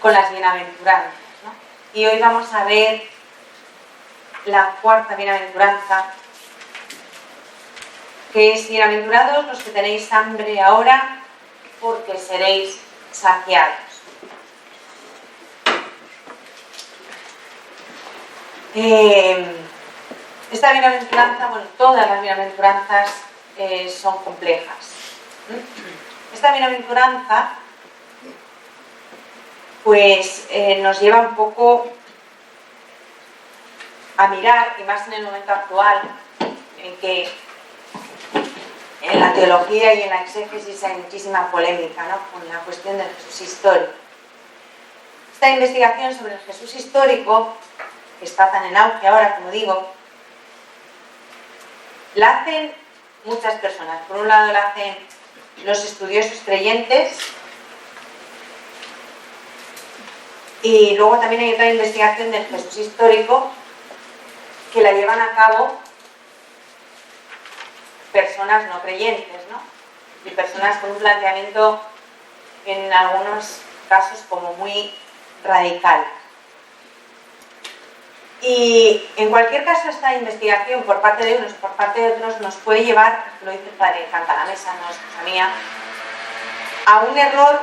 con las bienaventuranzas, ¿no? Y hoy vamos a ver la cuarta bienaventuranza, que es: bienaventurados los que tenéis hambre ahora, porque seréis saciados. Esta bienaventuranza, bueno, todas las bienaventuranzas son complejas. Esta bienaventuranza pues nos lleva un poco a mirar, y más en el momento actual, en que en la teología y en la exégesis hay muchísima polémica, ¿no?, con la cuestión del Jesús histórico. Esta investigación sobre el Jesús histórico, que está tan en auge ahora, como digo, la hacen muchas personas. Por un lado la hacen los estudiosos creyentes, y luego también hay otra investigación del Jesús histórico que la llevan a cabo personas no creyentes, ¿no? Y personas con un planteamiento en algunos casos como muy radical. Y en cualquier caso, esta investigación por parte de unos o por parte de otros nos puede llevar, lo dice el padre Cantalamessa, no es cosa mía, a un error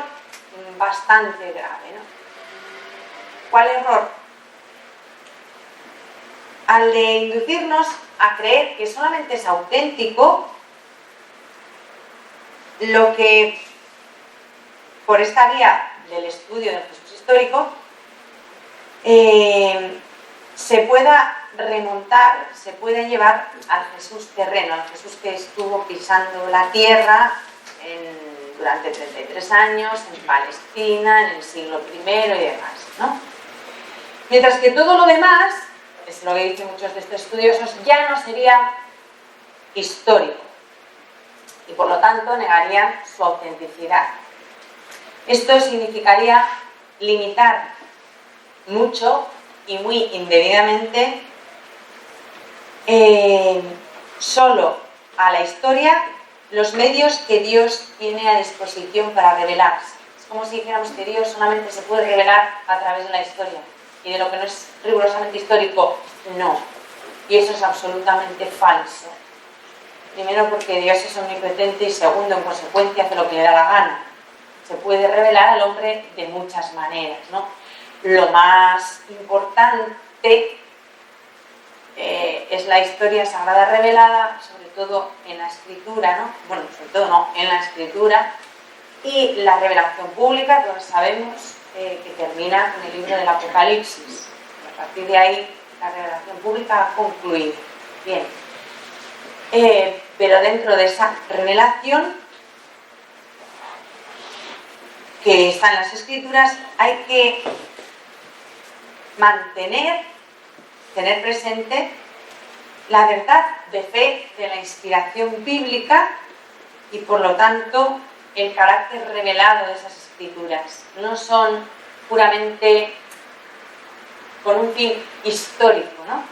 bastante grave, ¿no? ¿Cuál error? Al de inducirnos a creer que solamente es auténtico lo que, por esta vía del estudio del Jesús histórico, se pueda remontar, se pueda llevar al Jesús terreno, al Jesús que estuvo pisando la tierra durante 33 años, en Palestina, en el siglo I y demás, ¿no? Mientras que todo lo demás, es lo que dicen muchos de estos estudiosos, ya no sería histórico y por lo tanto negarían su autenticidad. Esto significaría limitar mucho y muy indebidamente solo a la historia los medios que Dios tiene a disposición para revelarse. Es como si dijéramos que Dios solamente se puede revelar a través de la historia, y de lo que no es rigurosamente histórico, no. Y eso es absolutamente falso. Primero, porque Dios es omnipotente, y segundo, en consecuencia, hace lo que le da la gana. Se puede revelar al hombre de muchas maneras, ¿no? Lo más importante es la historia sagrada revelada, sobre todo en la Escritura, ¿no? Bueno, sobre todo no, en la Escritura, y la revelación pública, todos sabemos, que termina con el libro del Apocalipsis. A partir de ahí, la revelación pública ha concluido. Bien. Pero dentro de esa revelación que está en las Escrituras, hay que tener presente la verdad de fe de la inspiración bíblica y, por lo tanto, el carácter revelado de esas Escrituras. No son puramente con un fin histórico, ¿no?,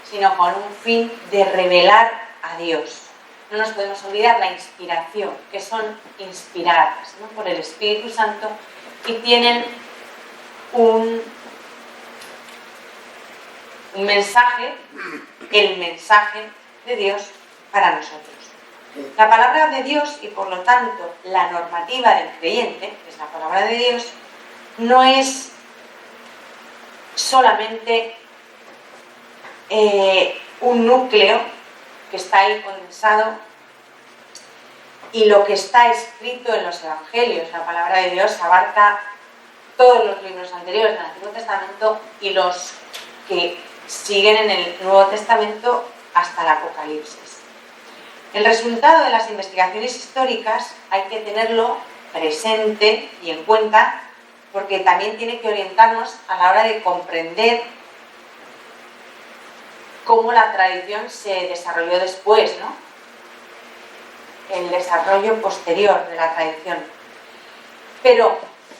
sino con un fin de revelar a Dios. No nos podemos olvidar la inspiración, que son inspiradas, ¿no?, por el Espíritu Santo, y tienen un mensaje, el mensaje de Dios para nosotros. La palabra de Dios, y por lo tanto la normativa del creyente, que es la palabra de Dios, no es solamente un núcleo que está ahí condensado, y lo que está escrito en los evangelios. La palabra de Dios abarca todos los libros anteriores del Antiguo Testamento y los que siguen en el Nuevo Testamento hasta el Apocalipsis. El resultado de las investigaciones históricas hay que tenerlo presente y en cuenta, porque también tiene que orientarnos a la hora de comprender cómo la tradición se desarrolló después, ¿no? El desarrollo posterior de la tradición. Pero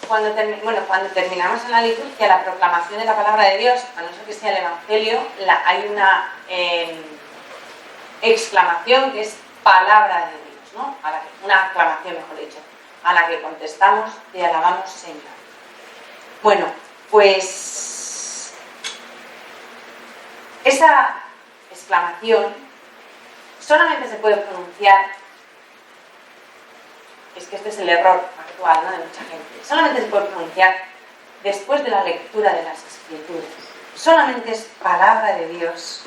cuando terminamos en la liturgia la proclamación de la palabra de Dios, a no ser que sea el Evangelio, hay una exclamación que es palabra de Dios, ¿no? Una aclamación, mejor dicho, a la que contestamos: te alabamos, Señor. Bueno, pues esa exclamación solamente se puede pronunciar, es que este es el error actual, ¿no?, de mucha gente, solamente se puede pronunciar después de la lectura de las Escrituras. Solamente es palabra de Dios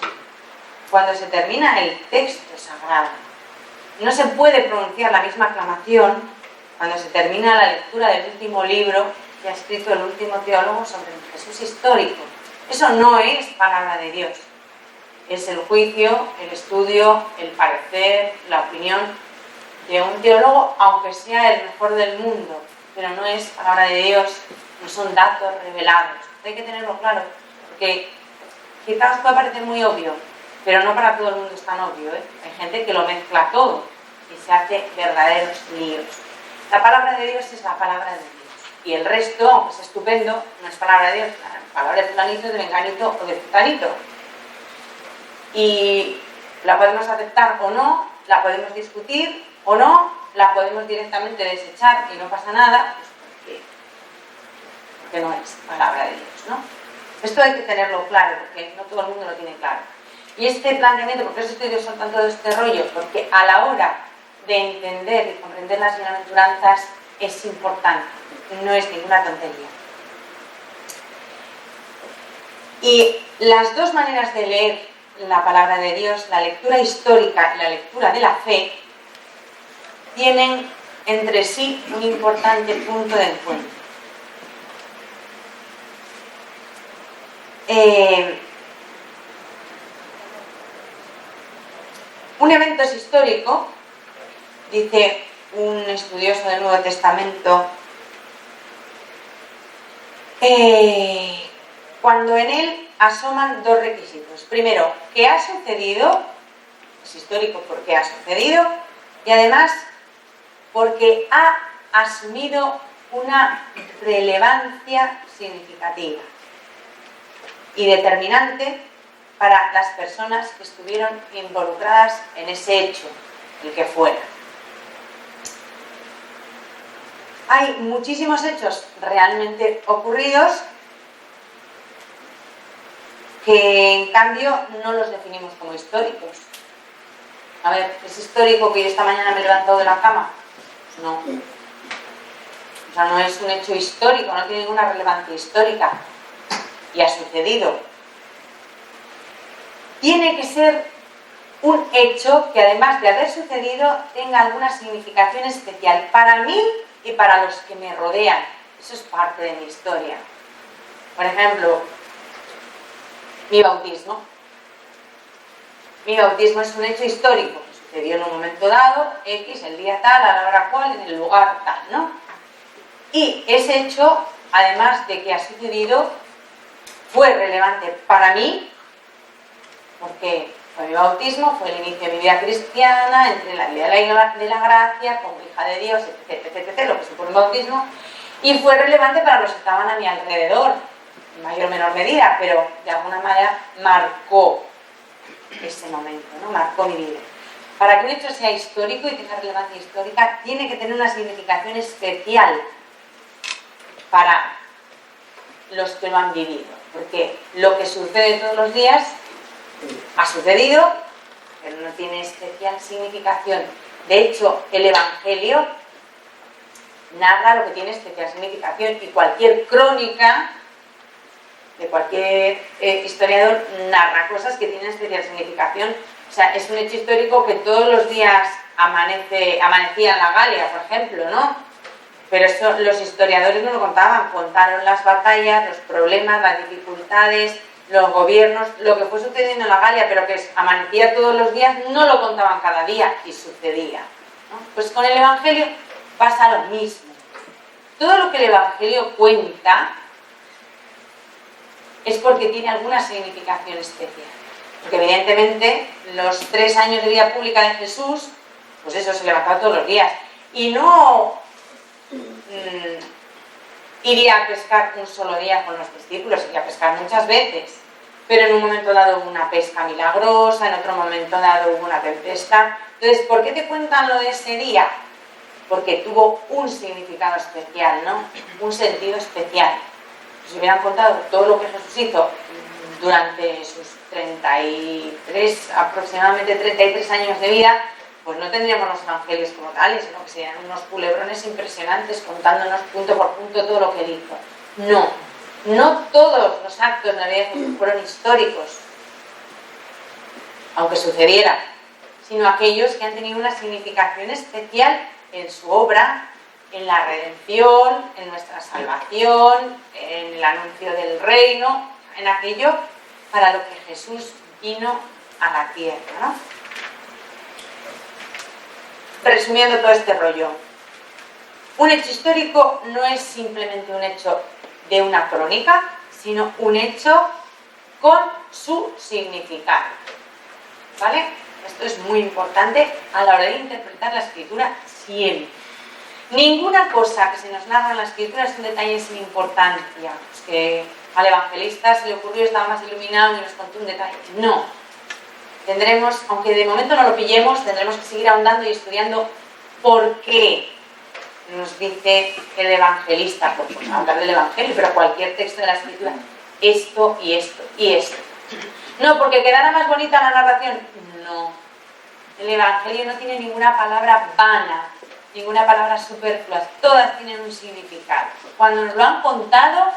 cuando se termina el texto sagrado. No se puede pronunciar la misma aclamación cuando se termina la lectura del último libro que ha escrito el último teólogo sobre el Jesús histórico. Eso no es palabra de Dios. Es el juicio, el estudio, el parecer, la opinión de un teólogo, aunque sea el mejor del mundo, pero no es palabra de Dios, no son datos revelados. Hay que tenerlo claro, porque quizás puede parecer muy obvio, pero no para todo el mundo es tan obvio, ¿eh? Hay gente que lo mezcla todo y se hace verdaderos líos. La palabra de Dios es la palabra de Dios. Y el resto, aunque es estupendo, no es palabra de Dios, la palabra de fulanito, de menganito o de futanito. Y la podemos aceptar o no, la podemos discutir o no, la podemos directamente desechar y no pasa nada, pues porque no es palabra de Dios, ¿no? Esto hay que tenerlo claro, porque no todo el mundo lo tiene claro. Y este planteamiento, ¿por qué los estudios son todo este rollo? Porque a la hora de entender y comprender las bienaventuranzas es importante, no es ninguna tontería. Y las dos maneras de leer la palabra de Dios, la lectura histórica y la lectura de la fe, tienen entre sí un importante punto de encuentro. Un evento es histórico, dice un estudioso del Nuevo Testamento, cuando en él asoman dos requisitos. Primero, que ha sucedido, es histórico porque ha sucedido, y además porque ha asumido una relevancia significativa y determinante para las personas que estuvieron involucradas en ese hecho, el que fuera. Hay muchísimos hechos realmente ocurridos que en cambio no los definimos como históricos. A ver, ¿es histórico que yo esta mañana me he levantado de la cama? Pues no. O sea, no es un hecho histórico, no tiene ninguna relevancia histórica. Y ha sucedido. Tiene que ser un hecho que, además de haber sucedido, tenga alguna significación especial para mí y para los que me rodean. Eso es parte de mi historia. Por ejemplo, mi bautismo. Mi bautismo es un hecho histórico que sucedió en un momento dado, X, el día tal, a la hora cual, en el lugar tal, ¿no? Y ese hecho, además de que ha sucedido, fue relevante para mí, porque fue mi bautismo, fue el inicio de mi vida cristiana, entre la vida de la gracia, como hija de Dios, etc., lo que supone un bautismo, y fue relevante para los que estaban a mi alrededor, en mayor o menor medida, pero de alguna manera marcó ese momento, ¿no? Marcó mi vida. Para que un hecho sea histórico y tenga relevancia histórica, tiene que tener una significación especial para los que lo han vivido, porque lo que sucede todos los días ha sucedido, pero no tiene especial significación. De hecho, el Evangelio narra lo que tiene especial significación, y cualquier crónica de cualquier historiador narra cosas que tienen especial significación. O sea, es un hecho histórico que todos los días amanecía en la Galia, por ejemplo, ¿no? Pero eso los historiadores no lo contaban, contaron las batallas, los problemas, las dificultades, los gobiernos, lo que fue sucediendo en la Galia, pero que amanecía todos los días, no lo contaban cada día y sucedía, ¿no? Pues con el Evangelio pasa lo mismo. Todo lo que el Evangelio cuenta es porque tiene alguna significación especial. Porque evidentemente los 3 años de vida pública de Jesús, pues eso, se levantaba todos los días. Y no iría a pescar un solo día con los discípulos, iría a pescar muchas veces. Pero en un momento dado hubo una pesca milagrosa, en otro momento dado hubo una tempestad. Entonces, ¿por qué te cuentan lo de ese día? Porque tuvo un significado especial, ¿no? Un sentido especial. Si hubieran contado todo lo que Jesús hizo durante sus aproximadamente 33 años de vida, pues no tendríamos los evangelios como tales, sino que serían unos culebrones impresionantes contándonos punto por punto todo lo que él hizo. No todos los actos de la vida de Jesús fueron históricos, aunque sucediera, sino aquellos que han tenido una significación especial en su obra, en la redención, en nuestra salvación, en el anuncio del reino, en aquello para lo que Jesús vino a la tierra, ¿no? Resumiendo todo este rollo, un hecho histórico no es simplemente un hecho de una crónica, sino un hecho con su significado, ¿vale? Esto es muy importante a la hora de interpretar la Escritura siempre. Ninguna cosa que se nos narra en la Escritura es un detalle sin importancia, pues que al evangelista se le ocurrió, estaba más iluminado y nos contó un detalle. No. Tendremos, aunque de momento no lo pillemos, tendremos que seguir ahondando y estudiando por qué nos dice el evangelista, por hablar del evangelio, pero cualquier texto de la Escritura, esto y esto y esto. No, porque quedará más bonita la narración. No. El evangelio no tiene ninguna palabra vana, ninguna palabra superflua, todas tienen un significado. Cuando nos lo han contado,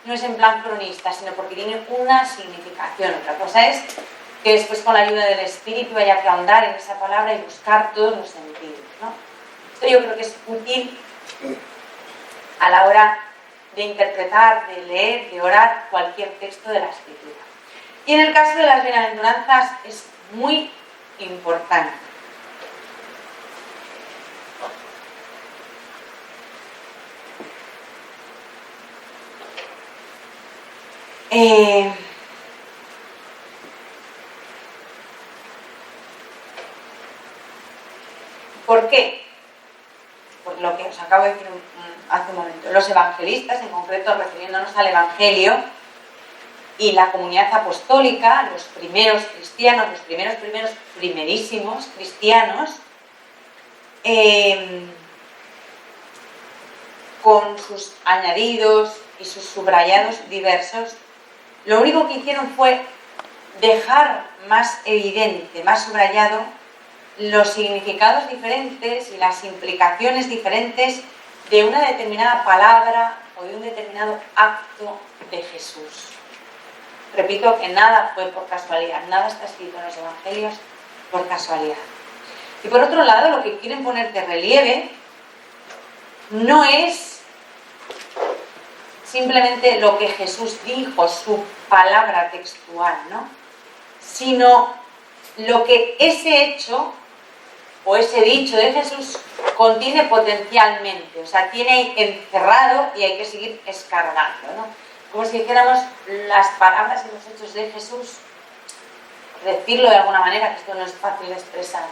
no es en plan cronista, sino porque tiene una significación. Otra cosa es que después con la ayuda del Espíritu haya que ahondar en esa palabra y buscar todos los sentidos, ¿no? Esto yo creo que es útil a la hora de interpretar, de leer, de orar cualquier texto de la Escritura. Y en el caso de las bienaventuranzas es muy importante. ¿Por qué? Por lo que os acabo de decir hace un momento. Los evangelistas, en concreto refiriéndonos al Evangelio, y la comunidad apostólica, los primeros cristianos, los primerísimos cristianos, con sus añadidos y sus subrayados diversos, lo único que hicieron fue dejar más evidente, más subrayado, los significados diferentes y las implicaciones diferentes de una determinada palabra o de un determinado acto de Jesús. Repito que nada fue por casualidad, nada está escrito en los evangelios por casualidad. Y por otro lado, lo que quieren poner de relieve no es simplemente lo que Jesús dijo, su palabra textual, ¿no? Sino lo que ese hecho o ese dicho de Jesús contiene potencialmente, o sea, tiene ahí encerrado y hay que seguir escarbando, ¿no? Como si dijéramos las palabras y los hechos de Jesús, decirlo de alguna manera, que esto no es fácil de expresar,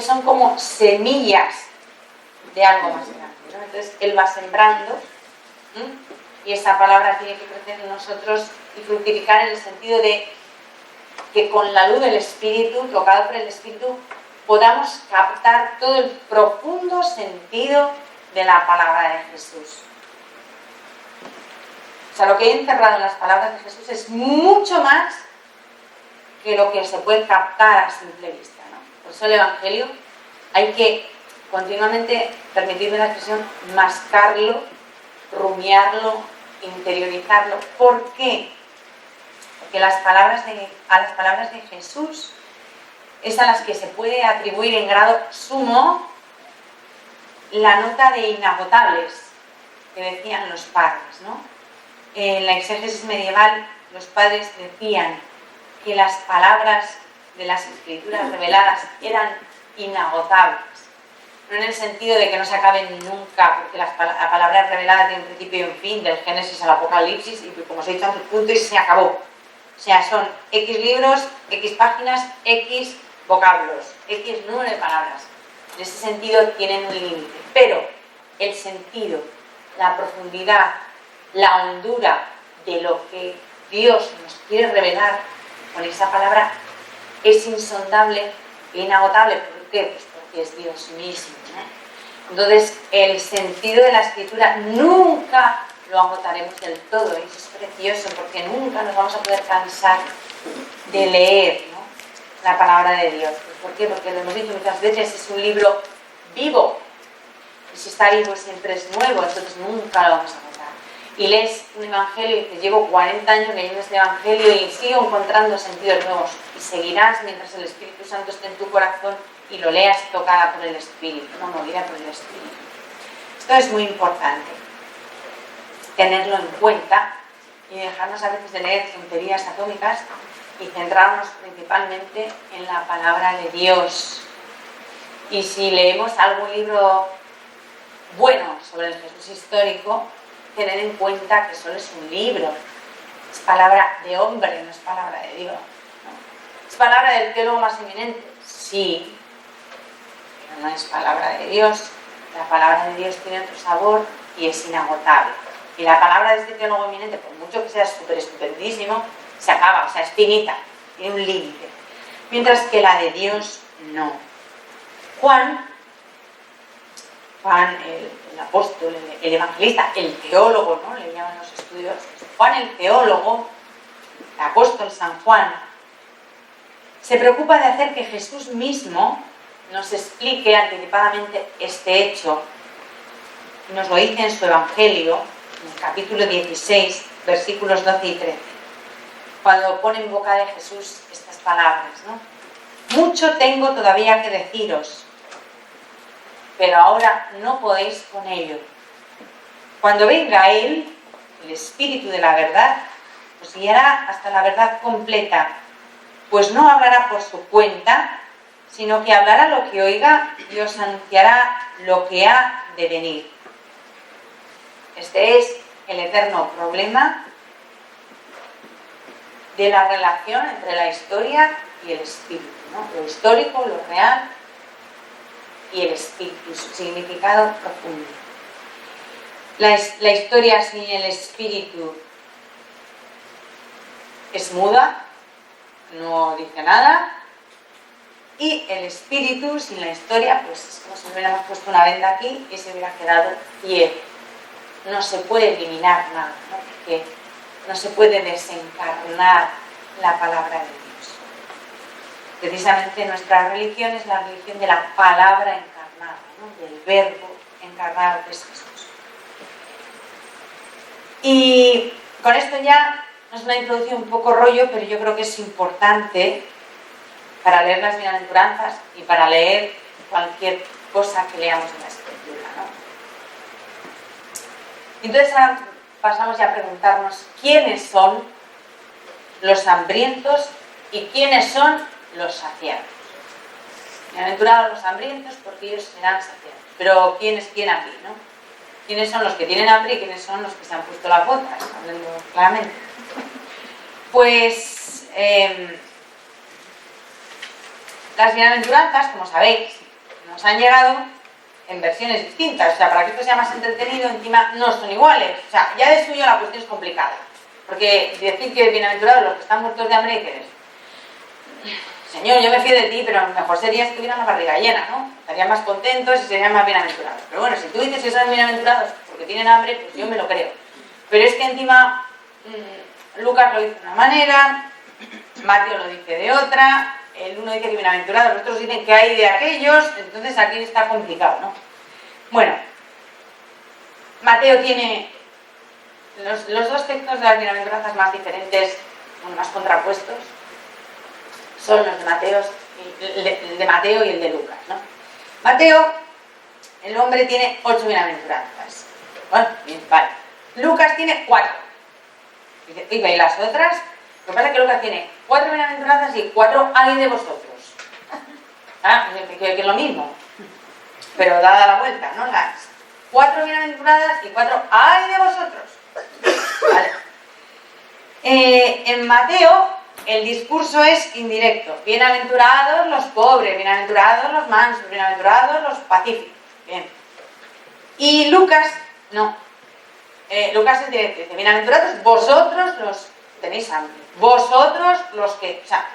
son como semillas de algo más grande, ¿no? Entonces él va sembrando, y esa palabra tiene que crecer en nosotros y fructificar en el sentido de que con la luz del Espíritu, tocado por el Espíritu, podamos captar todo el profundo sentido de la palabra de Jesús. O sea, lo que hay encerrado en las palabras de Jesús es mucho más que lo que se puede captar a simple vista, ¿no? Por eso el Evangelio hay que continuamente, permitirme la expresión, mascarlo, rumiarlo, interiorizarlo. ¿Por qué? Porque a las palabras de Jesús es a las que se puede atribuir en grado sumo la nota de inagotables que decían los padres, ¿no? En la exégesis medieval, los padres decían que las palabras de las escrituras reveladas eran inagotables. No en el sentido de que no se acaben nunca, porque la palabra revelada tiene un principio y un fin, del Génesis al Apocalipsis, y como os he dicho antes, punto y se acabó. O sea, son X libros, X páginas, X vocablos, X número de palabras. En ese sentido tienen un límite. Pero el sentido, la profundidad, la hondura de lo que Dios nos quiere revelar con esa palabra es insondable e inagotable. ¿Por qué? Pues porque es Dios mismo, ¿no? Entonces, el sentido de la Escritura nunca lo agotaremos del todo, y eso es precioso, porque nunca nos vamos a poder cansar de leer, ¿no?, la palabra de Dios. ¿Por qué? Porque lo hemos dicho muchas veces, es un libro vivo, y si está vivo siempre es nuevo, entonces nunca lo vamos a agotar. Y lees un evangelio y dices, llevo 40 años leyendo este evangelio y sigo encontrando sentidos nuevos, y seguirás mientras el Espíritu Santo esté en tu corazón y lo leas tocada por el Espíritu, no movida por el Espíritu. Esto es muy importante, tenerlo en cuenta y dejarnos a veces de leer tonterías atómicas y centrarnos principalmente en la palabra de Dios. Y si leemos algún libro bueno sobre el Jesús histórico, tener en cuenta que solo es un libro, es palabra de hombre, no es palabra de Dios, ¿no? Es palabra del teólogo más eminente, sí, pero no es palabra de Dios. La palabra de Dios tiene otro sabor y es inagotable. Y la palabra de este teólogo eminente, por mucho que sea súper estupendísimo, se acaba, o sea, es finita, tiene un límite. Mientras que la de Dios, no. Juan, el apóstol, el evangelista, el teólogo, ¿no?, le llaman los estudiosos. Juan el teólogo, el apóstol San Juan, se preocupa de hacer que Jesús mismo nos explique anticipadamente este hecho. Nos lo dice en su evangelio, en el capítulo 16, versículos 12 y 13, cuando pone en boca de Jesús estas palabras, ¿no? Mucho tengo todavía que deciros, pero ahora no podéis con ello. Cuando venga Él, el Espíritu de la verdad, os guiará hasta la verdad completa, pues no hablará por su cuenta, sino que hablará lo que oiga y os anunciará lo que ha de venir. Este es el eterno problema de la relación entre la historia y el espíritu, ¿no? Lo histórico, lo real y el espíritu, su significado profundo. La historia sin el espíritu es muda, no dice nada, y el espíritu sin la historia, pues es como si hubiéramos puesto una venda aquí y se hubiera quedado ciego. No se puede eliminar nada, ¿no? Porque no se puede desencarnar la palabra de Dios. Precisamente nuestra religión es la religión de la palabra encarnada, ¿no?, del verbo encarnado que es Jesús. Y con esto ya es una introducción un poco rollo, pero yo creo que es importante para leer las bienaventuranzas y para leer cualquier cosa que leamos en la Escritura, ¿no? Entonces ahora pasamos ya a preguntarnos quiénes son los hambrientos y quiénes son los saciados. Bienaventurados los hambrientos porque ellos serán saciados. Pero ¿quién es quién aquí, no? ¿Quiénes son los que tienen hambre y quiénes son los que se han puesto la bota? Hablando claramente. Pues las bienaventuranzas, como sabéis, nos han llegado en versiones distintas. O sea, para que esto sea más entretenido, encima no son iguales. O sea, ya de suyo la cuestión es complicada. Porque decir que bienaventurados los que están muertos de hambre, ¿qué eres? Señor, yo me fío de ti, pero mejor sería que tuvieran la barriga llena, ¿no? Estarían más contentos y serían más bienaventurados. Pero bueno, si tú dices que son bienaventurados porque tienen hambre, pues yo me lo creo. Pero es que encima Lucas lo dice de una manera, Mateo lo dice de otra, el uno dice que bienaventurados, los otros dicen que hay de aquellos, entonces aquí está complicado, ¿no? Bueno, Mateo tiene los dos textos de las bienaventuranzas más diferentes, bueno, más contrapuestos, son los de Mateo, el de Mateo y el de Lucas, ¿no? Mateo, el hombre tiene 8 bienaventuranzas. Bueno, bien, vale. Lucas tiene 4. Y veis las otras. Lo que pasa es que Lucas tiene 4 bienaventuranzas y 4 hay de vosotros. ¿Ah? Que es lo mismo. Pero dada la vuelta, ¿no? Las 4 bienaventuradas y 4 hay de vosotros. Vale. En Mateo el discurso es indirecto. Bienaventurados los pobres, bienaventurados los mansos, bienaventurados los pacíficos. Bien. Y Lucas, no. Lucas es directo. Dice, bienaventurados vosotros los tenéis hambre. Vosotros los que... O sea,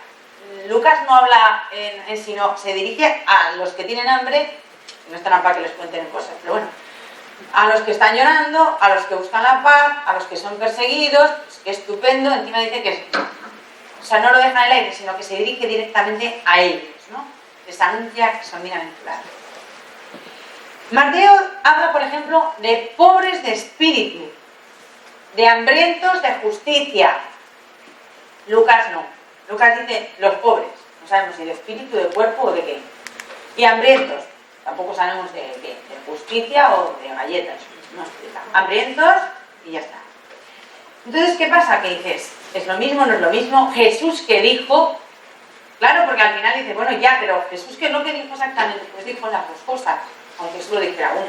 Lucas no habla en sino se dirige a los que tienen hambre no estarán para que les cuenten cosas, pero bueno. A los que están llorando, a los que buscan la paz, a los que son perseguidos, pues qué estupendo, encima dice que o sea, no lo deja en el aire, sino que se dirige directamente a ellos, ¿no? Les anuncia que son bienaventurados. Mateo habla, por ejemplo, de pobres de espíritu, de hambrientos de justicia. Lucas no. Lucas dice los pobres, no sabemos si de espíritu, de cuerpo o de qué. Y hambrientos, tampoco sabemos de qué, de justicia o de galletas, no explica. Hambrientos y ya está. Entonces, ¿qué pasa? Que dices, ¿es lo mismo, no es lo mismo? Jesús que dijo, claro, porque al final dice, bueno, ya, pero Jesús que no que dijo exactamente, pues dijo las dos cosas, aunque Jesús lo dijera una.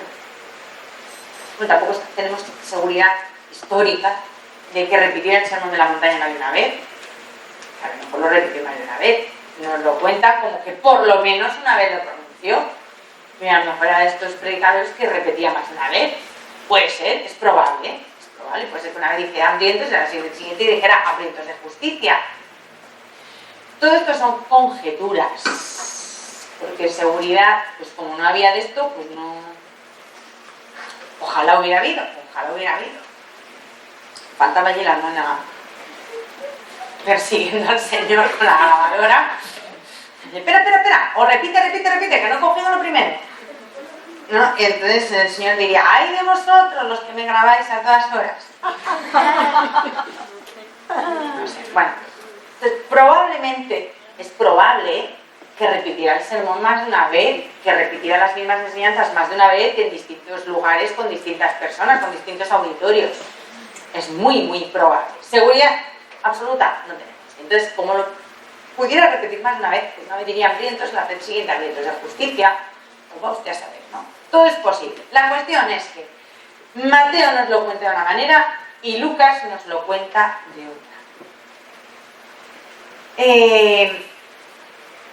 Bueno, tampoco tenemos seguridad histórica de que repitiera el sermón de la montaña más de una vez. A lo mejor lo repitió más de una vez. Nos lo cuenta como que por lo menos una vez lo pronunció. Y a lo mejor era de estos predicadores que repetía más de una vez. Puede ser, es probable. Puede ser que una vez dijera hambrientos y a la siguiente dijera hambrientos de justicia. Todo esto son conjeturas. Porque seguridad, pues como no había de esto, pues no. Ojalá hubiera habido. Faltaba allí la hermana persiguiendo al Señor con la grabadora. Espera, o repite, que no he cogido lo primero. ¿No? Y entonces el Señor diría, ¡ay de vosotros los que me grabáis a todas horas! No sé, bueno. Entonces, probablemente, es probable que repitiera el sermón más de una vez, que repitiera las mismas enseñanzas más de una vez en distintos lugares, con distintas personas, con distintos auditorios. Es muy, muy probable. Seguridad absoluta no tenemos. Entonces, como lo pudiera repetir más de una vez, pues una vez diría hambrientos, la vez siguiente hambrientos de justicia, pues va usted a saber, ¿no? Todo es posible. La cuestión es que Mateo nos lo cuenta de una manera y Lucas nos lo cuenta de otra.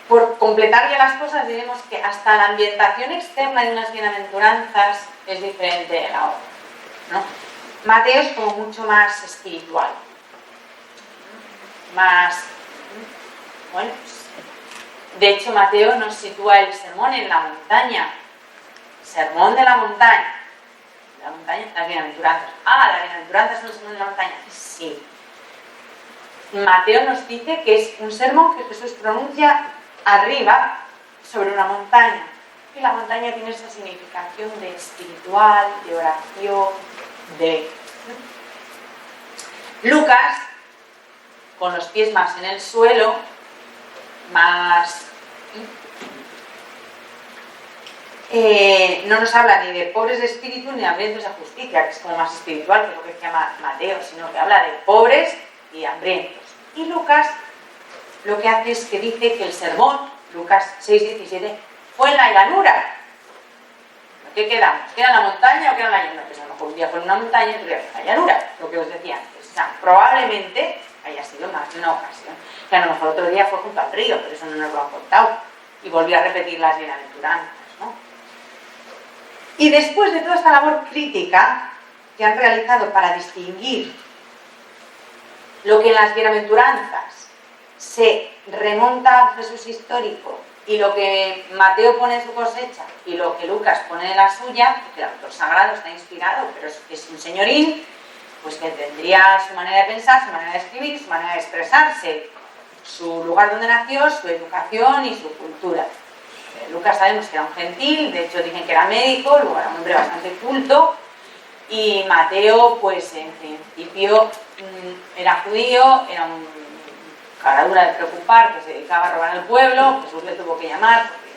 Por completar ya las cosas, diremos que hasta la ambientación externa de unas bienaventuranzas es diferente de la otra, ¿no? Mateo es como mucho más espiritual, más, bueno, de hecho Mateo nos sitúa el sermón en la montaña, sermón de la montaña, las bienaventuranzas. Las bienaventuranzas son el sermón de la montaña, sí. Mateo nos dice que es un sermón que Jesús pronuncia arriba sobre una montaña, y la montaña tiene esa significación de espiritual, de oración, de... Lucas, con los pies más en el suelo, más... no nos habla ni de pobres de espíritu ni de hambrientos de justicia, que es como más espiritual, que es lo que llama Mateo, sino que habla de pobres y hambrientos. Y Lucas lo que hace es que dice que el sermón, Lucas 6:17, fue en la llanura. ¿Qué quedamos? ¿Queda en la montaña o queda en la llanura? Pues a lo mejor un día fue en una montaña y otro día fue en la llanura, lo que os decía antes. O sea, probablemente haya sido más de una ocasión. Que a lo mejor otro día fue junto al río, pero eso no nos lo han contado. Y volvió a repetir las bienaventuranzas, ¿no? Y después de toda esta labor crítica que han realizado para distinguir lo que en las bienaventuranzas se remonta al Jesús histórico y lo que Mateo pone en su cosecha y lo que Lucas pone en la suya, porque el autor sagrado está inspirado, pero es un señorín, pues que tendría su manera de pensar, su manera de escribir, su manera de expresarse, su lugar donde nació, su educación y su cultura. Lucas sabemos que era un gentil, de hecho dicen que era médico, luego era un hombre bastante culto, y Mateo, pues en principio era judío, era un cara dura de preocupar, que se dedicaba a robar al pueblo. Jesús le tuvo que llamar porque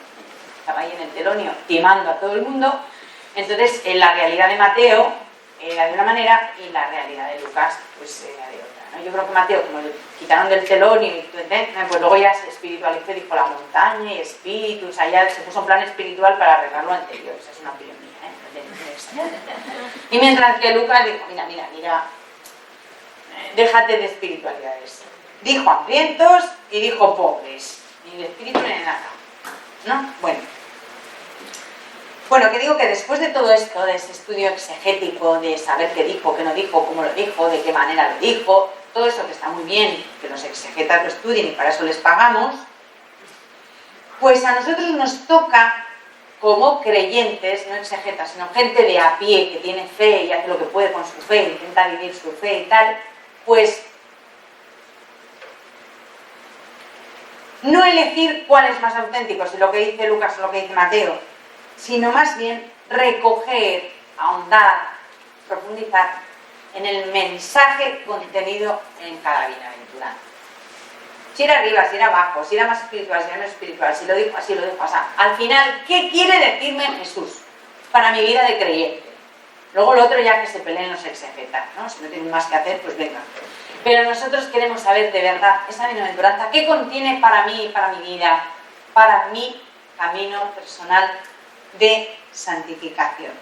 estaba ahí en el telonio timando a todo el mundo. Entonces, la realidad de Mateo era de una manera y la realidad de Lucas pues era de otra, ¿no? Yo creo que Mateo, como le quitaron del telonio y pues luego ya se espiritualizó y dijo la montaña y espíritu, o sea, ya se puso en plan espiritual para arreglar lo anterior. Esa es una opinión mía, Y mientras que Lucas dijo, mira, déjate de espiritualidades. Dijo hambrientos y dijo pobres. Ni de espíritu ni de nada, ¿no? Bueno, que digo que después de todo esto, de ese estudio exegético, de saber qué dijo, qué no dijo, cómo lo dijo, de qué manera lo dijo, todo eso que está muy bien, que los exegetas lo estudien y para eso les pagamos, pues a nosotros nos toca como creyentes, no exegetas, sino gente de a pie que tiene fe y hace lo que puede con su fe, intenta vivir su fe y tal, pues no elegir cuál es más auténtico, si lo que dice Lucas o lo que dice Mateo, sino más bien recoger, ahondar, profundizar en el mensaje contenido en cada bienaventuranza. Si era arriba, si era abajo, si era más espiritual, si era menos espiritual, si lo dijo así, lo dijo así. Al final, ¿qué quiere decirme Jesús para mi vida de creyente? Luego lo otro ya que se peleen los exegetas, ¿no? Si no tienen más que hacer, pues venga. Pero nosotros queremos saber de verdad esa bienaventuranza, ¿qué contiene para mí, para mi vida, para mi camino personal de santificación?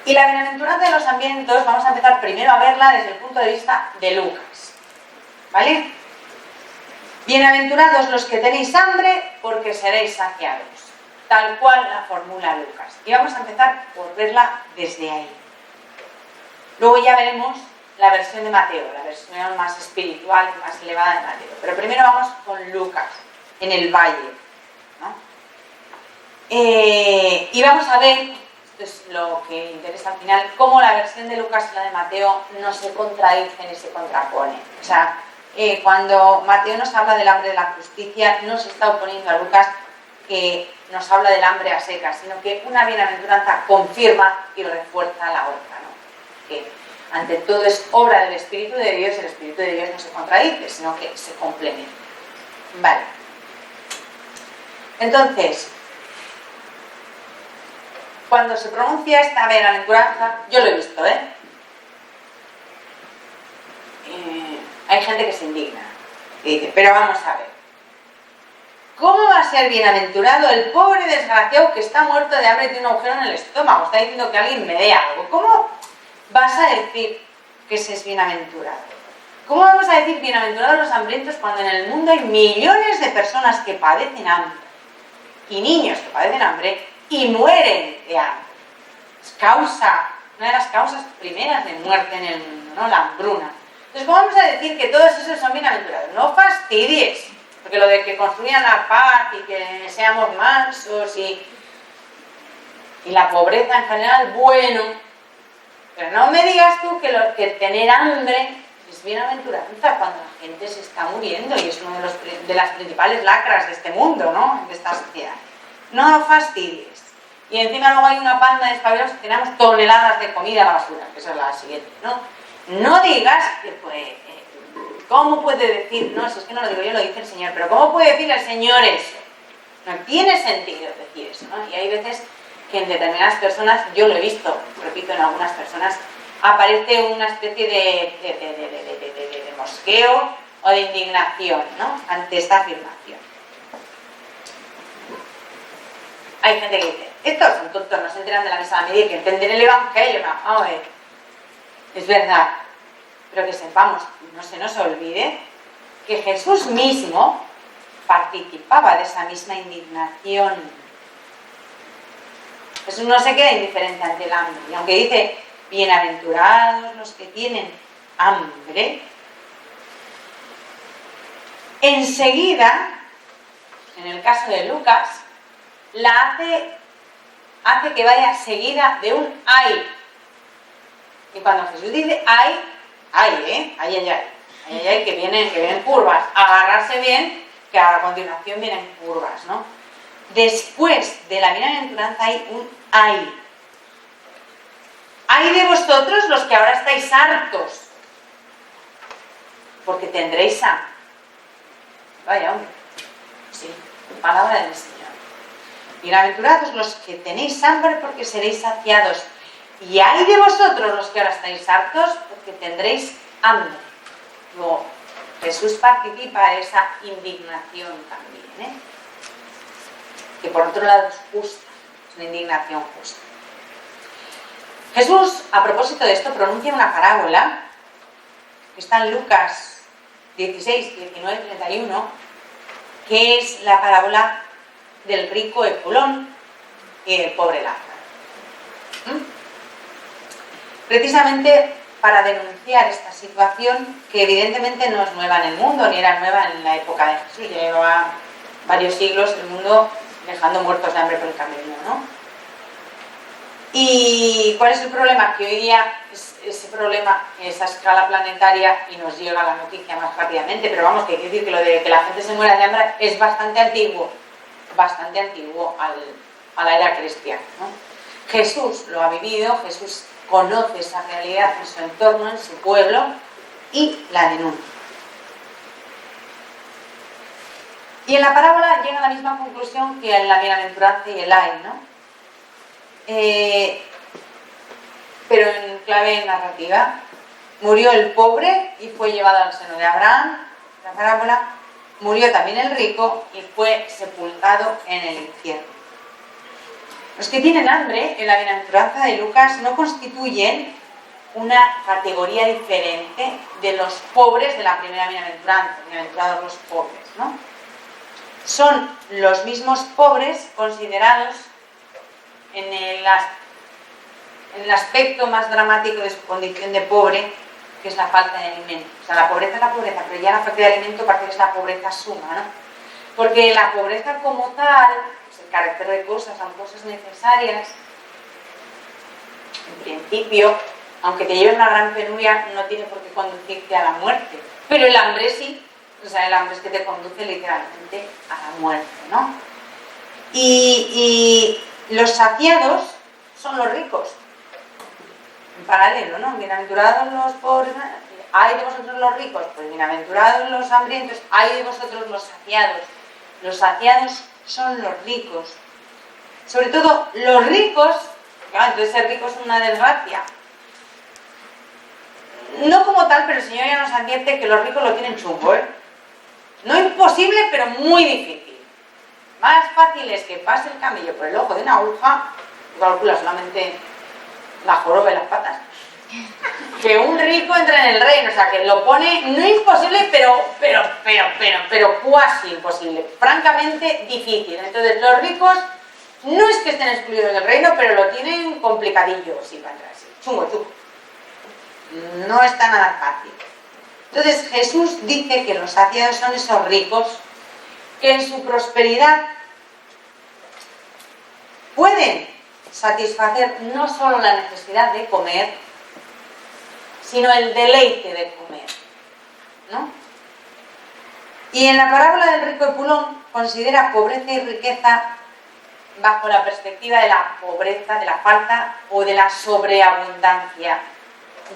Y la bienaventuranza de los hambrientos, vamos a empezar primero a verla desde el punto de vista de Lucas, ¿vale? Bienaventurados los que tenéis hambre, porque seréis saciados. Tal cual la formula Lucas. Y vamos a empezar por verla desde ahí. Luego ya veremos la versión de Mateo, la versión más espiritual y más elevada de Mateo. Pero primero vamos con Lucas, en el valle, ¿no? Y vamos a ver, esto es lo que interesa al final, cómo la versión de Lucas y la de Mateo no se contradicen y se contraponen. O sea, cuando Mateo nos habla del hambre de la justicia, no se está oponiendo a Lucas que nos habla del hambre a secas, sino que una bienaventuranza confirma y refuerza la otra, ¿no? Que ante todo es obra del Espíritu de Dios, y el Espíritu de Dios no se contradice, sino que se complementa. Vale. Entonces, cuando se pronuncia esta bienaventuranza, yo lo he visto, hay gente que se indigna y dice, pero vamos a ver, ¿cómo va a ser bienaventurado el pobre desgraciado que está muerto de hambre y tiene un agujero en el estómago? Está diciendo que alguien me dé algo. ¿Cómo vas a decir que se es bienaventurado? ¿Cómo vamos a decir bienaventurados los hambrientos cuando en el mundo hay millones de personas que padecen hambre y niños que padecen hambre y mueren de hambre? Es una de las causas primeras de muerte en el mundo, ¿no? La hambruna. Entonces, ¿cómo vamos a decir que todos esos son bienaventurados? No fastidies, porque lo de que construyan la paz y que seamos mansos y la pobreza en general, bueno, pero no me digas tú que tener hambre es bienaventuranza cuando la gente se está muriendo y es una de las principales lacras de este mundo, ¿no? De esta sociedad. No fastidies. Y encima luego hay una panda de espabilados que tenemos toneladas de comida a la basura, que esa es la siguiente, ¿no? No digas que pues, ¿cómo puede decir? No, si es que no lo digo yo, lo dice el Señor, pero ¿cómo puede decir el Señor eso? No tiene sentido decir eso, ¿no? Y hay veces que en determinadas personas, yo lo he visto, repito, en algunas personas, aparece una especie de mosqueo o de indignación, ¿no? Ante esta afirmación. Hay gente que dice, estos son tontos, no se enteran de la mesa de la media, que entienden el Evangelio. No, vamos a ver, es verdad, pero que sepamos, no se nos olvide, que Jesús mismo participaba de esa misma indignación. Jesús no se queda indiferente ante el hambre, y aunque dice, bienaventurados los que tienen hambre, enseguida, en el caso de Lucas, la hace que vaya seguida de un ay. Y cuando Jesús dice ay, que vienen curvas, agarrarse bien, que a continuación vienen curvas, ¿no? Después de la bienaventuranza hay un ay. Ay de vosotros los que ahora estáis hartos, porque tendréis hambre. Vaya, hombre. Sí, palabra del Señor. Bienaventurados los que tenéis hambre, porque seréis saciados. Y ay de vosotros los que ahora estáis hartos, porque tendréis hambre. Luego, Jesús participa de esa indignación también, que por otro lado es justa, es una indignación justa. Jesús, a propósito de esto, pronuncia una parábola que está en Lucas 16, 19, 31, que es la parábola del rico Epulón y del pobre Lázaro. Precisamente para denunciar esta situación, que evidentemente no es nueva en el mundo, ni era nueva en la época de Jesús, ya llevaba varios siglos el mundo dejando muertos de hambre por el camino, ¿no? ¿Y cuál es el problema? Que hoy día ese problema, esa escala planetaria, y nos llega la noticia más rápidamente, pero vamos, que quiere decir que lo de que la gente se muera de hambre es bastante antiguo a la era cristiana, ¿no? Jesús lo ha vivido, Jesús conoce esa realidad en su entorno, en su pueblo, y la denuncia. Y en la parábola llega a la misma conclusión que en la bienaventuranza y el ay, ¿no? Pero en clave narrativa. Murió el pobre y fue llevado al seno de Abraham, la parábola. Murió también el rico y fue sepultado en el infierno. Los que tienen hambre en la bienaventuranza de Lucas no constituyen una categoría diferente de los pobres de la primera bienaventuranza, bienaventurados los pobres, ¿no? Son los mismos pobres considerados en el aspecto más dramático de su condición de pobre, que es la falta de alimento. O sea, la pobreza es la pobreza, pero ya la falta de alimento parece que es la pobreza suma, ¿no? Porque la pobreza como tal, pues el carácter de cosas, son cosas necesarias, en principio, aunque te lleve una gran penuria, no tiene por qué conducirte a la muerte. Pero el hambre sí. O sea, el hambre es que te conduce literalmente a la muerte, ¿no? Y los saciados son los ricos. En paralelo, ¿no? Bienaventurados los pobres, ay de vosotros los ricos, pues bienaventurados los hambrientos, ay de vosotros los saciados. Los saciados son los ricos. Sobre todo los ricos, claro, entonces ser rico es una desgracia. No como tal, pero el Señor ya nos advierte que los ricos lo tienen chungo, ¿eh? No imposible, pero muy difícil. Más fácil es que pase el camello por el ojo de una aguja, calcula solamente la joroba y las patas, que un rico entre en el reino. O sea, que lo pone, no imposible, pero cuasi imposible. Francamente difícil. Entonces, los ricos no es que estén excluidos del reino, pero lo tienen complicadillo, sí, para entrar así. Chungo. No está nada fácil. Entonces Jesús dice que los saciados son esos ricos que en su prosperidad pueden satisfacer no solo la necesidad de comer, sino el deleite de comer, ¿no? Y en la parábola del rico Epulón considera pobreza y riqueza bajo la perspectiva de la pobreza, de la falta o de la sobreabundancia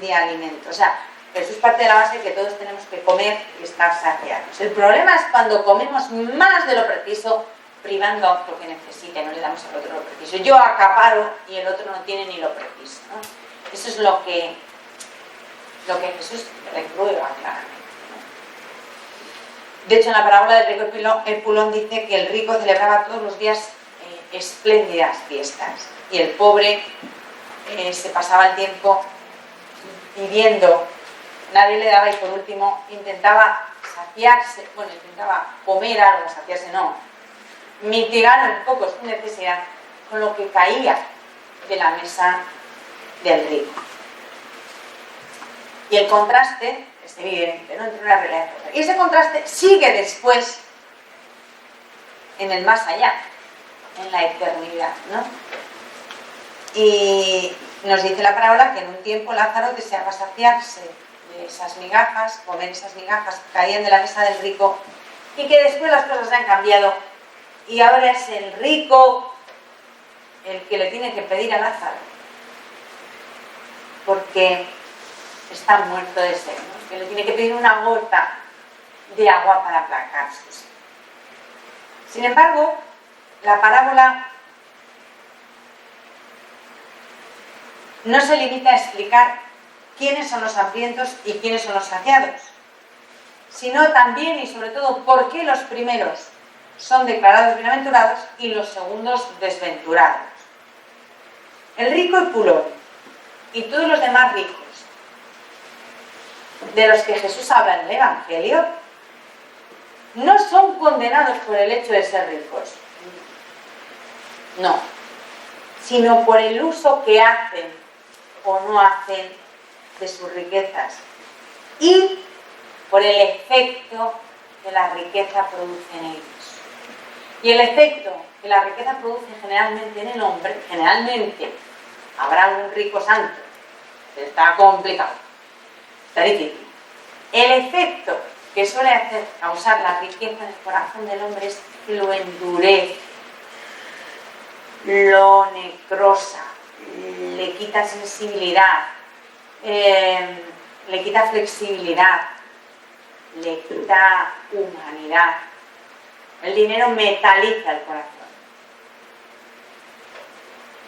de alimentos. O sea, Jesús parte de la base de que todos tenemos que comer y estar saciados. El problema es cuando comemos más de lo preciso, privando a otro que necesite, no le damos al otro lo preciso. Yo acaparo y el otro no tiene ni lo preciso, ¿no? Eso es lo que Jesús reprueba claramente, ¿no? De hecho, en la parábola del rico Epulón dice que el rico celebraba todos los días espléndidas fiestas y el pobre se pasaba el tiempo viviendo. Nadie le daba y por último intentaba saciarse, bueno, intentaba comer algo, saciarse no, mitigar un poco su necesidad con lo que caía de la mesa del rico. Y el contraste es evidente, ¿no?, entre una realidad y otra. Y ese contraste sigue después en el más allá, en la eternidad, ¿no? Y nos dice la parábola que en un tiempo Lázaro deseaba saciarse de esas migajas, comer esas migajas que caían de la mesa del rico, y que después las cosas han cambiado y ahora es el rico el que le tiene que pedir a Lázaro porque está muerto de sed, ¿no? Que le tiene que pedir una gota de agua para aplacar su sed. Sin embargo, la parábola no se limita a explicar quiénes son los hambrientos y quiénes son los saciados, sino también y sobre todo por qué los primeros son declarados bienaventurados y los segundos desventurados. El rico Epulón y todos los demás ricos de los que Jesús habla en el Evangelio no son condenados por el hecho de ser ricos, no, sino por el uso que hacen o no hacen de sus riquezas y por el efecto que la riqueza produce en ellos. Y el efecto que la riqueza produce generalmente en el hombre, generalmente, habrá algún rico santo, está complicado, está difícil. El efecto que suele causar la riqueza en el corazón del hombre es que lo endurece, lo necrosa, le quita sensibilidad, le quita flexibilidad, le quita humanidad. El dinero metaliza el corazón.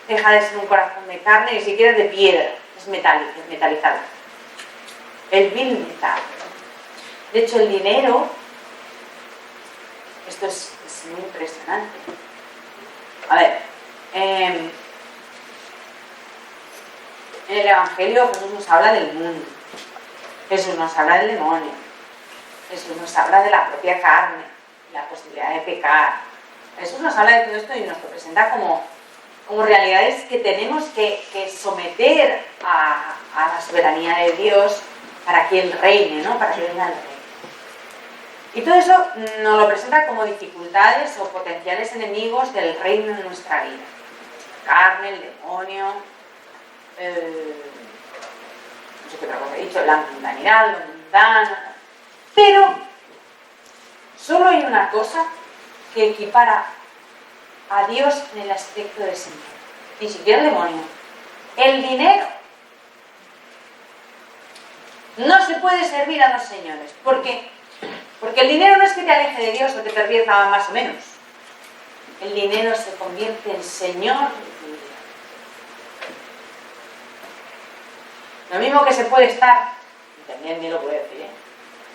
Deja de ser un corazón de carne, ni siquiera de piedra, es metalizado. El vil metal. De hecho, el dinero, esto es muy impresionante. A ver, en el Evangelio Jesús nos habla del mundo, Jesús nos habla del demonio, Jesús nos habla de la propia carne, la posibilidad de pecar. Jesús nos habla de todo esto y nos lo presenta como realidades que tenemos que someter a la soberanía de Dios para que Él reine, ¿no? Para que venga el rey. Y todo eso nos lo presenta como dificultades o potenciales enemigos del reino en nuestra vida. La carne, el demonio, no sé qué otra cosa he dicho, la mundanidad, lo mundano. Pero solo hay una cosa que equipara a Dios en el aspecto de Señor. Ni siquiera el demonio. El dinero. No se puede servir a dos señores. ¿Por qué? Porque el dinero no es que te aleje de Dios o te pervierta más o menos. El dinero se convierte en Señor de tu vida. Lo mismo que se puede estar, también ni lo puedo decir,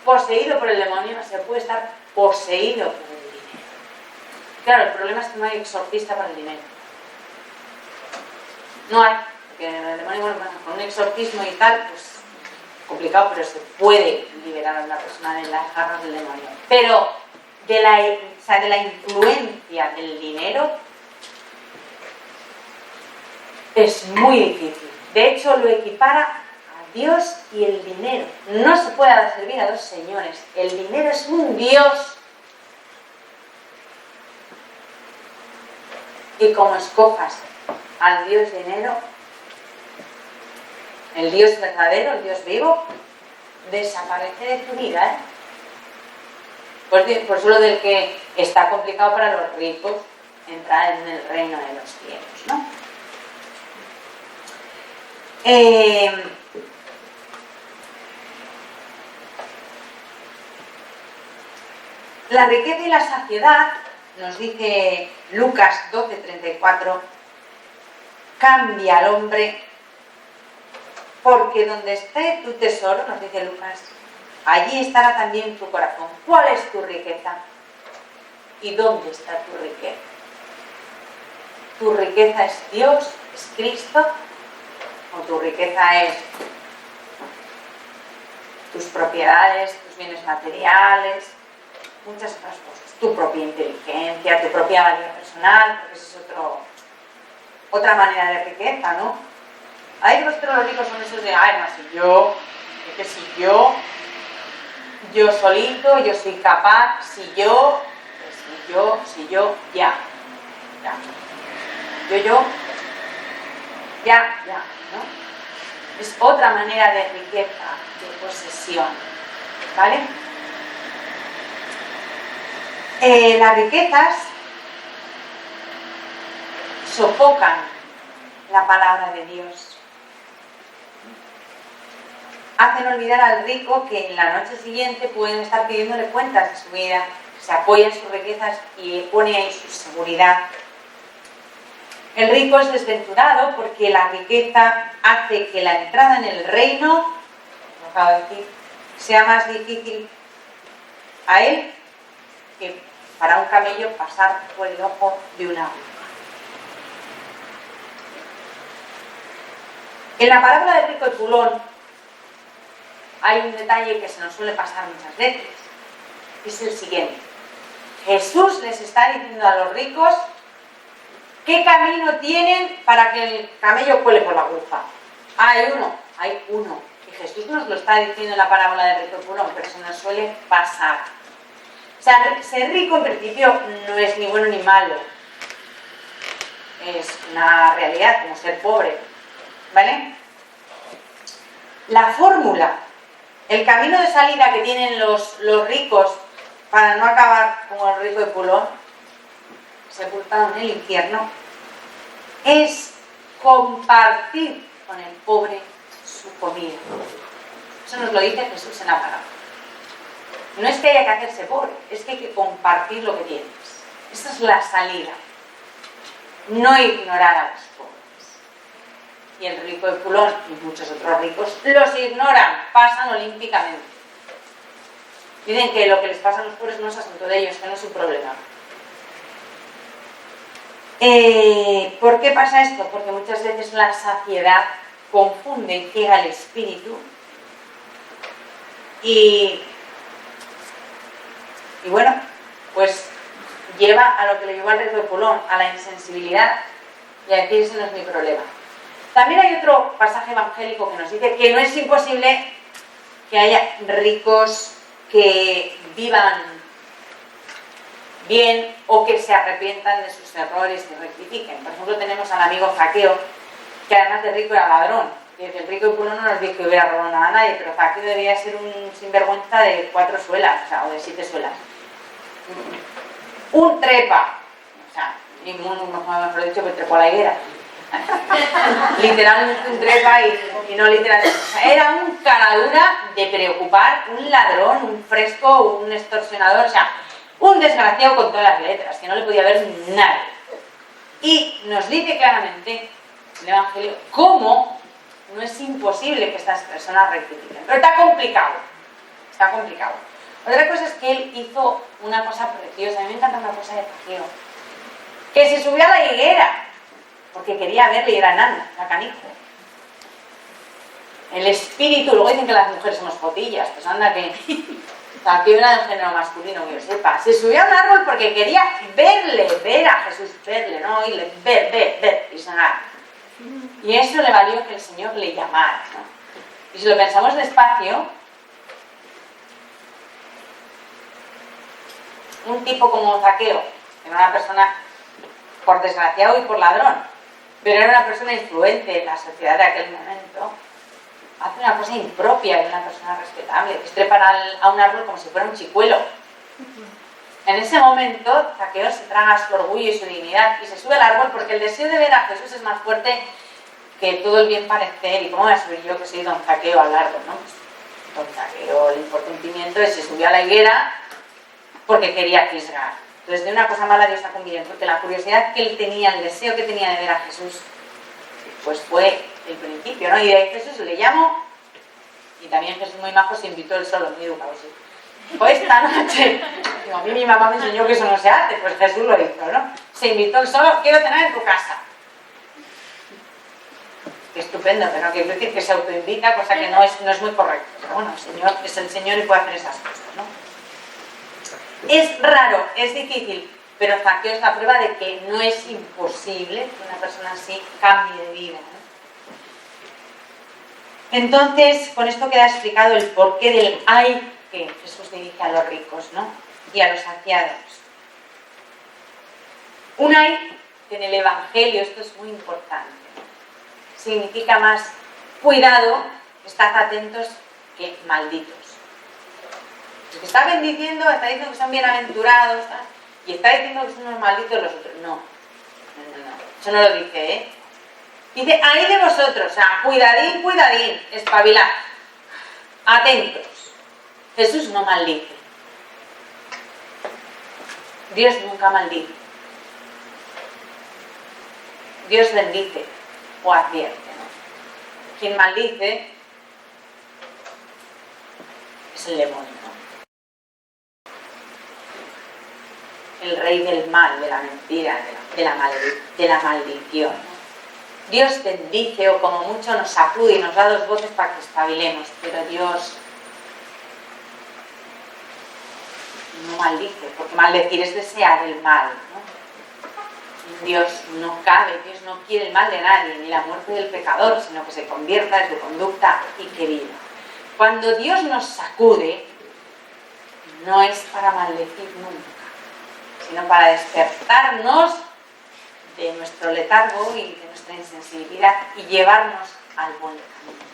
poseído por el demonio, se puede estar poseído por el dinero. Claro, el problema es que no hay exorcista para el dinero. No hay, porque el demonio, bueno, con un exorcismo y tal, pues complicado, pero se puede liberar a una persona de las garras del demonio. Pero de la influencia del dinero es muy difícil. De hecho, lo equipara a Dios y el dinero. No se puede servir a dos señores. El dinero es un Dios. Y como escojas al Dios dinero, el Dios verdadero, el Dios vivo, desaparece de tu vida, Por solo del que está complicado para los ricos entrar en el reino de los cielos, ¿no? La riqueza y la saciedad, nos dice Lucas 12:34, cambia al hombre, porque donde esté tu tesoro, nos dice Lucas, allí estará también tu corazón. ¿Cuál es tu riqueza? ¿Y dónde está tu riqueza? ¿Tu riqueza es Dios, es Cristo? ¿O tu riqueza es tus propiedades, tus bienes materiales, muchas otras cosas? Tu propia inteligencia, tu propia valía personal, porque esa es otra manera de riqueza, ¿no? Hay vosotros los ricos son esos de, ay, no, si yo, es que si yo solito, yo soy capaz, si yo, ya, ¿no? Es otra manera de riqueza, de posesión, ¿vale? Las riquezas sofocan la palabra de Dios. Hacen olvidar al rico que en la noche siguiente pueden estar pidiéndole cuentas de su vida, se apoya en sus riquezas y pone ahí su seguridad. El rico es desventurado porque la riqueza hace que la entrada en el reino, como acabo de decir, sea más difícil a él que para un camello pasar por el ojo de una aguja. En la parábola del rico y pulón hay un detalle que se nos suele pasar muchas veces. Es el siguiente. Jesús les está diciendo a los ricos qué camino tienen para que el camello cuele por la aguja. Hay uno. Y Jesús nos lo está diciendo en la parábola del rico y pulón, pero se nos suele pasar. sea, ser rico en principio no es ni bueno ni malo. Es una realidad, como ser pobre, ¿vale? La fórmula, el camino de salida que tienen los ricos para no acabar como el rico de Pulón, sepultado en el infierno, es compartir con el pobre su comida. Eso nos lo dice Jesús en la palabra. No es que haya que hacerse pobre, es que hay que compartir lo que tienes. Esa es la salida. No ignorar a los pobres. Y el rico de Pulón y muchos otros ricos los ignoran, pasan olímpicamente. Dicen que lo que les pasa a los pobres no es asunto de ellos, que no es su problema. ¿Por qué pasa esto? Porque muchas veces la saciedad confunde y ciega el espíritu y bueno, pues lleva a lo que le llevó al rico de Pulón, a la insensibilidad y a decir ese no es mi problema. También hay otro pasaje evangélico que nos dice que no es imposible que haya ricos que vivan bien o que se arrepientan de sus errores y rectifiquen. Por ejemplo, tenemos al amigo Zaqueo, que además de rico era ladrón. Y el rico de Pulón no nos dice que hubiera robado nada a nadie, pero Zaqueo debía ser un sinvergüenza de 4 suelas, o sea, o de 7 suelas. Un trepa, o sea, mejor dicho, que trepó a la higuera. Literalmente un trepa y no literalmente. O sea, era un caradura de preocupar, un ladrón, un fresco, un extorsionador, o sea, un desgraciado con todas las letras, que no le podía ver nadie. Y nos dice claramente el Evangelio cómo no es imposible que estas personas rectifiquen. Pero está complicado. Está complicado. Otra cosa es que él hizo una cosa preciosa. A mí me encanta una cosa de Zaqueo. Que se subió a la higuera porque quería verle y era enano, era canijo. El espíritu, luego dicen que las mujeres somos jotillas, pues anda que Zaqueo era del género masculino, que yo sepa. Se subió a un árbol porque quería verle, ver a Jesús, verle, no oírle, ver y sonar. Y eso le valió que el Señor le llamara, ¿no? Y si lo pensamos despacio, un tipo como Zaqueo, que era una persona por desgraciado y por ladrón, pero era una persona influente en la sociedad de aquel momento, hace una cosa impropia de una persona respetable, que es trepar a un árbol como si fuera un chicuelo. En ese momento, Zaqueo se traga su orgullo y su dignidad y se sube al árbol porque el deseo de ver a Jesús es más fuerte que todo el bien parecer. ¿Y cómo voy a subir yo que soy don Zaqueo al árbol, no? Don Zaqueo le importa un pimiento y se subió a la higuera porque quería fisgar. Entonces, de una cosa mala Dios está conviviendo, porque la curiosidad que él tenía, el deseo que tenía de ver a Jesús, pues fue el principio, ¿no? Y de ahí Jesús le llamó, y también Jesús muy majo se invitó él solo, muy educado, sí. Pues esta noche, digo, a mí mi mamá me enseñó que eso no se hace, pues Jesús lo hizo, ¿no? Se invitó él solo, quiero cenar en tu casa. Qué estupendo, pero no quiero decir que se autoinvita, cosa que no es muy correcto. Pero bueno, el Señor es el Señor y puede hacer esas cosas, ¿no? Es raro, es difícil, pero Zaqueo es la prueba de que no es imposible que una persona así cambie de vida, ¿no? Entonces, con esto queda explicado el porqué del ay que Jesús dirige a los ricos, ¿no? Y a los saciados. Un ay que en el Evangelio, esto es muy importante, ¿no? Significa más cuidado, estad atentos, que malditos. El que está bendiciendo, está diciendo que son bienaventurados, ¿sabes? Y está diciendo que son unos malditos los otros. No. Eso no lo dice, ¿eh? Dice, ahí de vosotros, o sea, cuidadín, espabilad, atentos. Jesús no maldice. Dios nunca maldice. Dios bendice o advierte, ¿no? Quien maldice es el demonio, ¿no? El rey del mal, de la mentira, de la maldición, ¿no? Dios bendice o como mucho nos sacude y nos da 2 voces para que espabilemos, pero Dios no maldice, porque maldecir es desear el mal, ¿no? En Dios no cabe, Dios no quiere el mal de nadie, ni la muerte del pecador, sino que se convierta en su conducta y que viva. Cuando Dios nos sacude, no es para maldecir nunca, sino para despertarnos de nuestro letargo y de nuestra insensibilidad y llevarnos al buen camino.